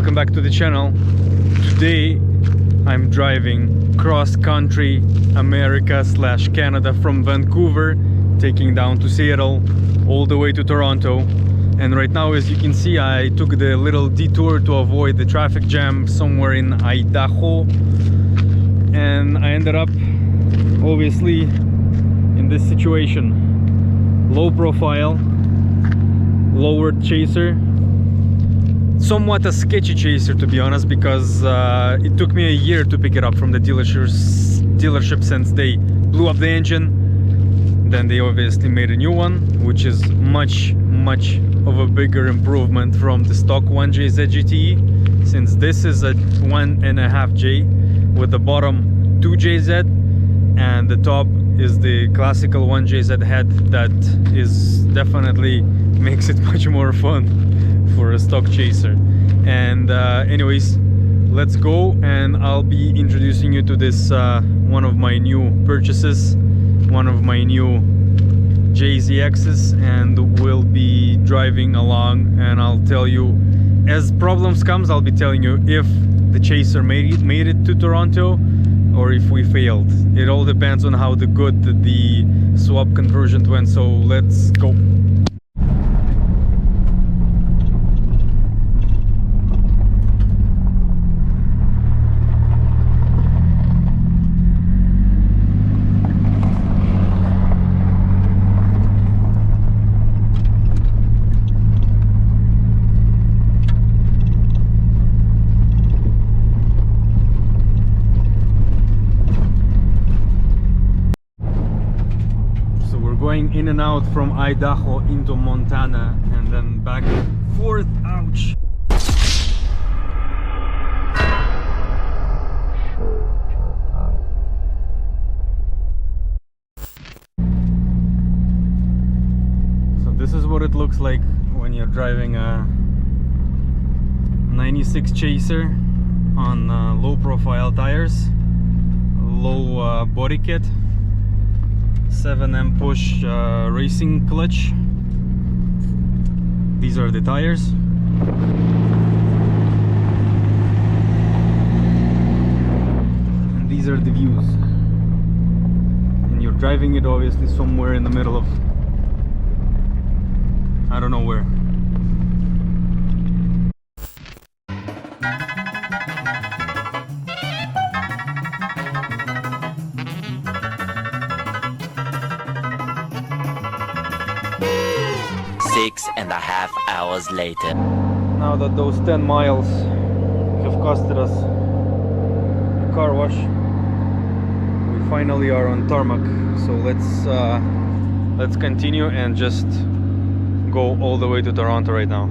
welcome back to the channel. Today I'm driving cross-country America / Canada from Vancouver, taking down to Seattle, all the way to Toronto. And right now, as you can see, I took the little detour to avoid the traffic jam somewhere in Idaho, and I ended up obviously in this situation. Low profile, lowered chaser, somewhat a sketchy chaser to be honest, because it took me a year to pick it up from the dealership since they blew up the engine. Then they obviously made a new one, which is much of a bigger improvement from the stock 1JZ GTE, since this is a 1.5J with the bottom 2JZ and the top is the classical 1JZ head. That is definitely makes it much more fun for a stock chaser. And anyways, let's go, and I'll be introducing you to this one of my new purchases, one of my new JZXs, and we'll be driving along, and I'll tell you as problems comes. I'll be telling you if the chaser made it to Toronto or if we failed. It all depends on how good the swap conversion went. So let's go. Going in and out from Idaho into Montana and then back and forth. Ouch! So this is what it looks like when you're driving a 96 Chaser on low profile tires, low body kit, 7M push racing clutch. These are the tires. And these are the views. And you're driving it obviously somewhere in the middle of, I don't know where. Six and a half hours later. Now that those 10 miles have costed us a car wash, we finally are on tarmac. So let's continue and just go all the way to Toronto right now.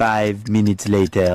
5 minutes later.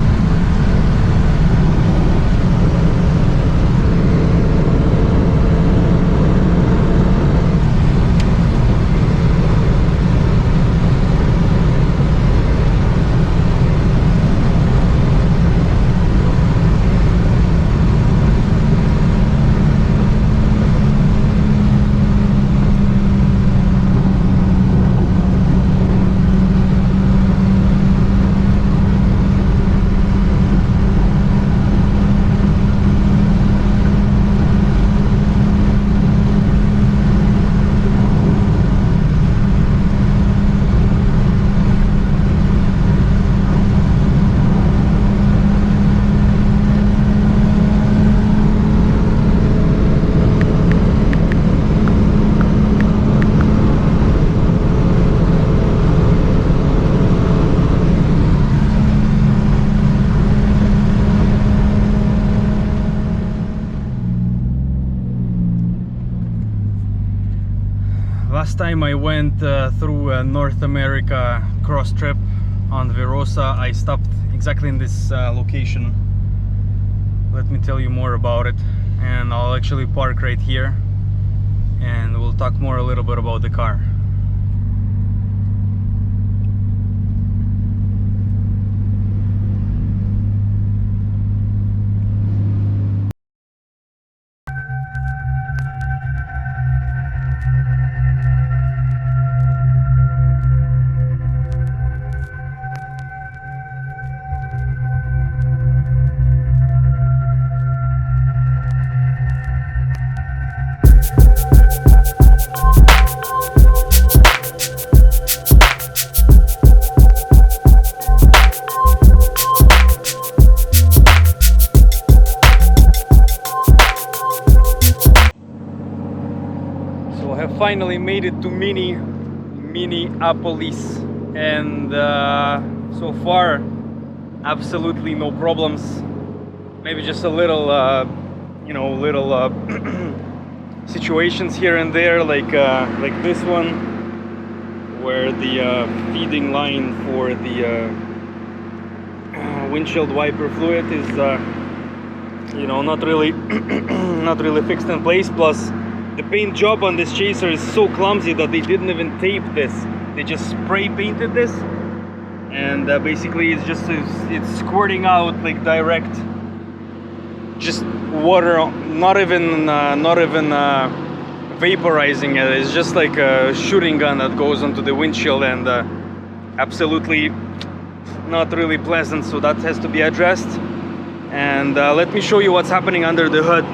Last time I went through North America cross trip on Virosa, I stopped exactly in this location. Let me tell you more about it, and I'll actually park right here and we'll talk more a little bit about the car. So I have finally made it to Minneapolis, and so far absolutely no problems. Maybe just a little situations here and there, like this one, where the feeding line for the windshield wiper fluid is not really not really fixed in place. Plus the paint job on this Chaser is so clumsy that they didn't even tape this. They just spray painted this, and basically it's squirting out like direct, just water, not even vaporizing it. It's just like a shooting gun that goes onto the windshield, and absolutely not really pleasant. So that has to be addressed. And let me show you what's happening under the hood.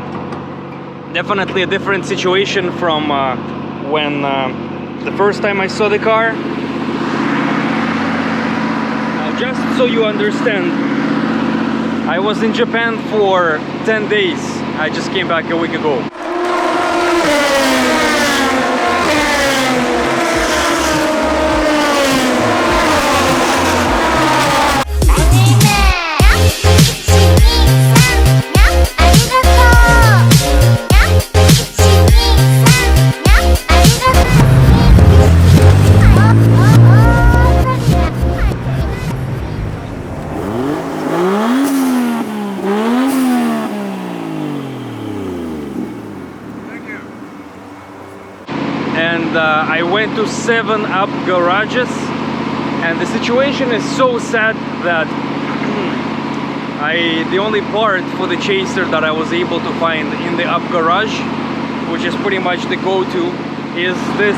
Definitely a different situation from when the first time I saw the car. Now, just so you understand, I was in Japan for 10 days. I just came back a week ago. And I went to 7 up garages, and the situation is so sad that the only part for the Chaser that I was able to find in the up garage, which is pretty much the go-to, is this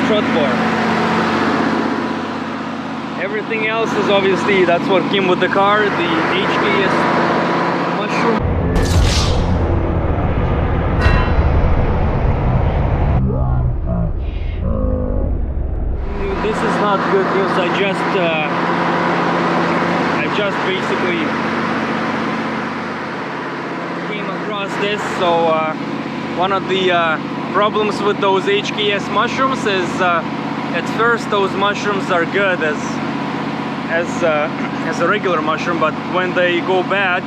strut bar. Everything else is obviously, that's what came with the car, the HKS mushroom. This is not good news. I just basically came across this. So one of the problems with those HKS mushrooms is at first those mushrooms are good as a regular mushroom, but when they go bad,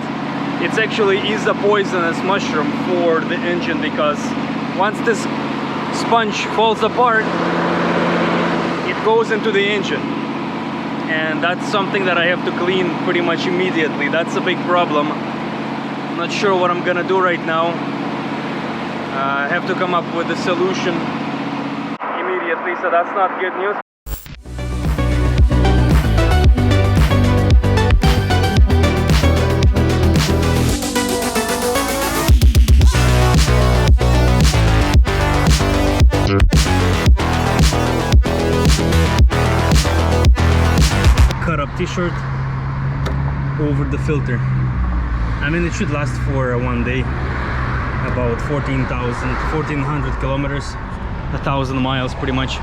it's actually is a poisonous mushroom for the engine, because once this sponge falls apart, it goes into the engine. and that's something that I have to clean pretty much immediately. That's a big problem. I'm not sure what I'm gonna do right now. I have to come up with a solution immediately, so that's not good news. Cut up t-shirt over the filter. I mean, it should last for one day, about 1400 kilometers, 1,000 miles pretty much.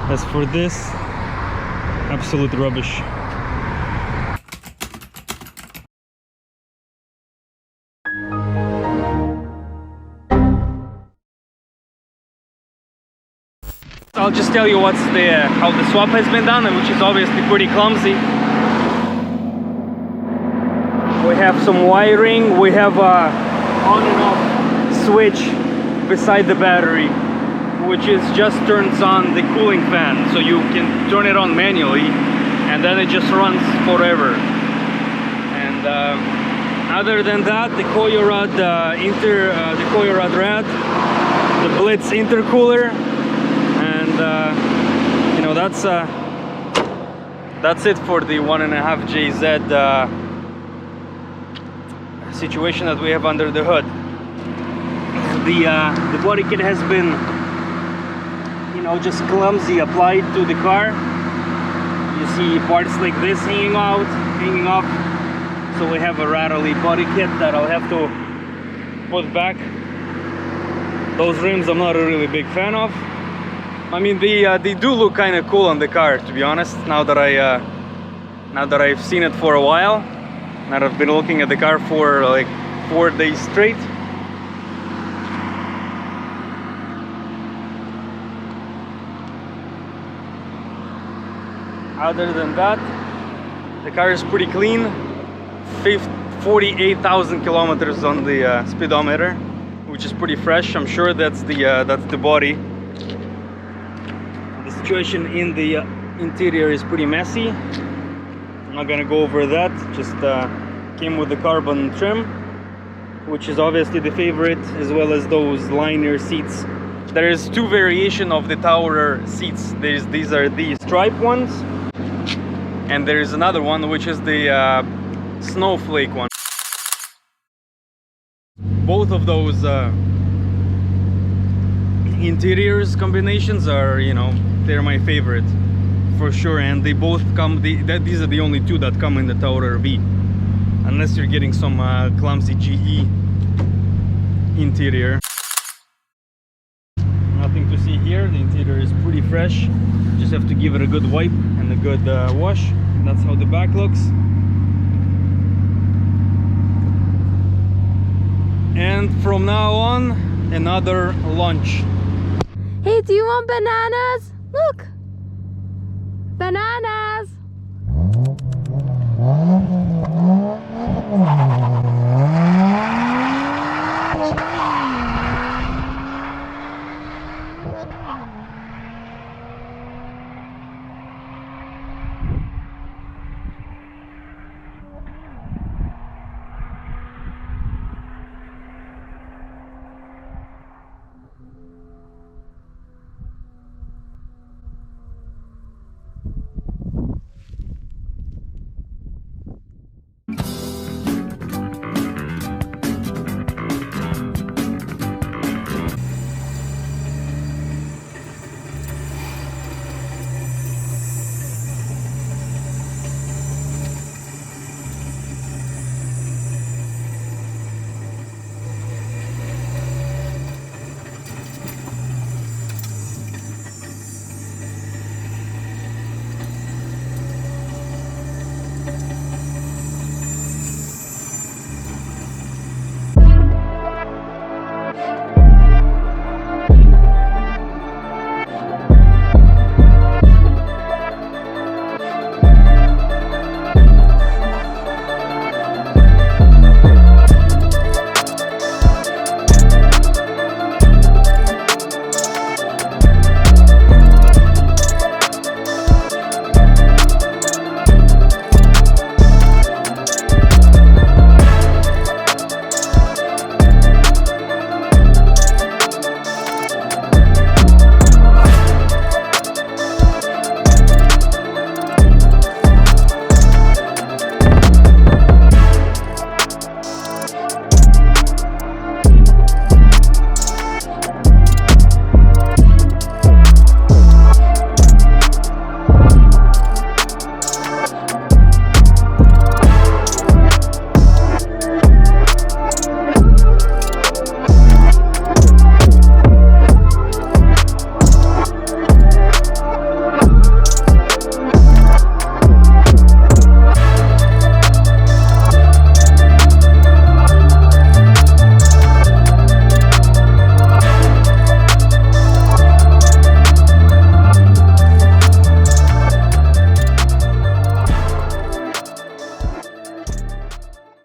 As for this, absolute rubbish. I'll just tell you what's how the swap has been done, which is obviously pretty clumsy. We have some wiring, we have a on and off switch beside the battery, which is just turns on the cooling fan, so you can turn it on manually and then it just runs forever. And other than that, the coil rod rad, the Blitz intercooler, and you know, that's it for the 1.5 JZ situation that we have under the hood. The body kit has been, you know, just clumsy applied to the car. You see parts like this hanging off. So we have a rattly body kit that I'll have to put back. Those rims I'm not a really big fan of. I mean, they do look kind of cool on the car, to be honest. Now that I've seen it for a while, and I've been looking at the car for like 4 days straight. Other than that, the car is pretty clean. 48,000 kilometers on the speedometer, which is pretty fresh. I'm sure that's the body. The situation in the interior is pretty messy. I'm not gonna go over that. Just came with the carbon trim, which is obviously the favorite, as well as those liner seats. There is two variations of the Tower seats. These are the stripe ones, and there is another one which is the snowflake one. Both of those interiors combinations are, you know, they're my favorite for sure, and they both come. These are the only two that come in the Tower V, unless you're getting some clumsy GE interior. Nothing to see here. The interior is pretty fresh. Just have to give it a good wipe and a good wash. That's how the back looks. And from now on, another lunch. Hey, do you want bananas? Look! Bananas!